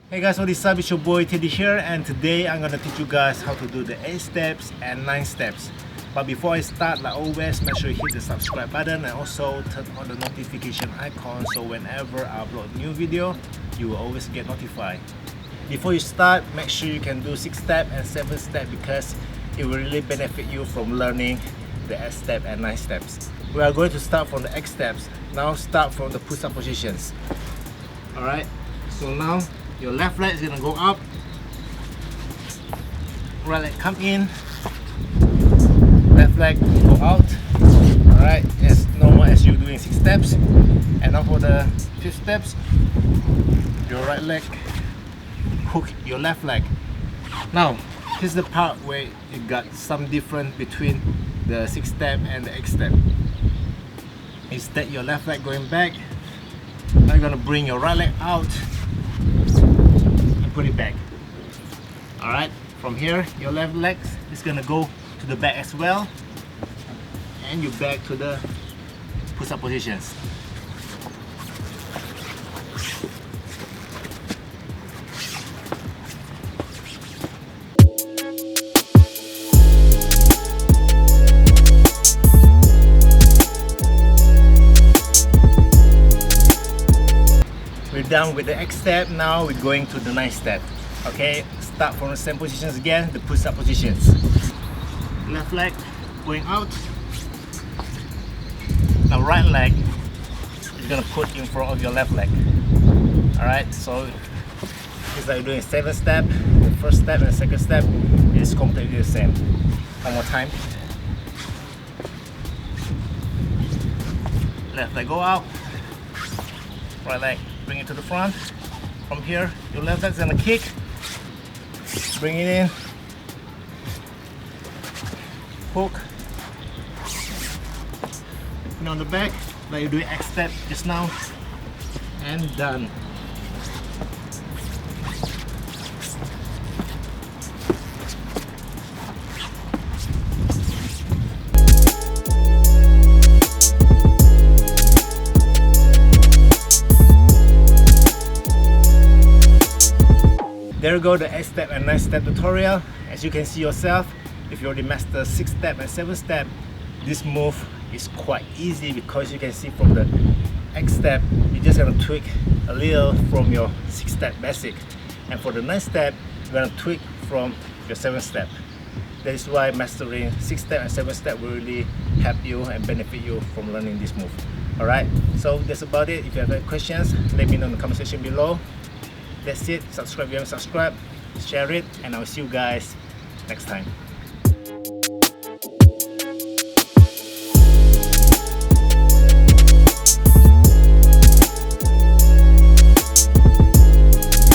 Hey guys, what is up? It's your boy Teddy here, and today I'm gonna teach you guys how to do the 8 steps and 9 steps. But before I start, like always, make sure you hit the subscribe button and also turn on the notification icon so whenever I upload a new video, you will always get notified. Before you start, make sure you can do 6 step and 7 step because it will really benefit you from learning the 8 step and 9 steps. We are going to start from the 8 steps. Now start from the push-up positions. Alright, so now your left leg is gonna go up, right leg come in, left leg go out. Alright, as normal as you're doing 6 steps. And now for the 5th steps, your right leg hook your left leg. Now here's the part where you got some difference between the 6 step and the 8 step. Is that your left leg going back. Now you're gonna bring your right leg out and put it back. Alright, from here your left leg is gonna go to the back as well, and you back to the push-up positions. We're done with the 8 step, now we're going to the 9 step. Okay, start from the same positions again, the push-up positions. Left leg going out. Now right leg is gonna put in front of your left leg. Alright, so it's like doing 7 step. The first step and the second step is completely the same. One more time. Left leg go out. Right leg bring it to the front. From here, your left leg's gonna kick. Bring it in. Hook. And on the back, like you do X step just now. And done. There you go, the 8 step and 9 step tutorial. As you can see yourself, if you already master 6 step and 7 step, this move is quite easy because you can see from the 8 step, you're just gonna tweak a little from your 6 step basic. And for the 9 step, you're gonna tweak from your 7 step. That is why mastering 6 step and 7 step will really help you and benefit you from learning this move. Alright, so that's about it. If you have any questions, let me know in the comment section below. That's it. Subscribe if you haven't subscribed, share it, and I'll see you guys next time.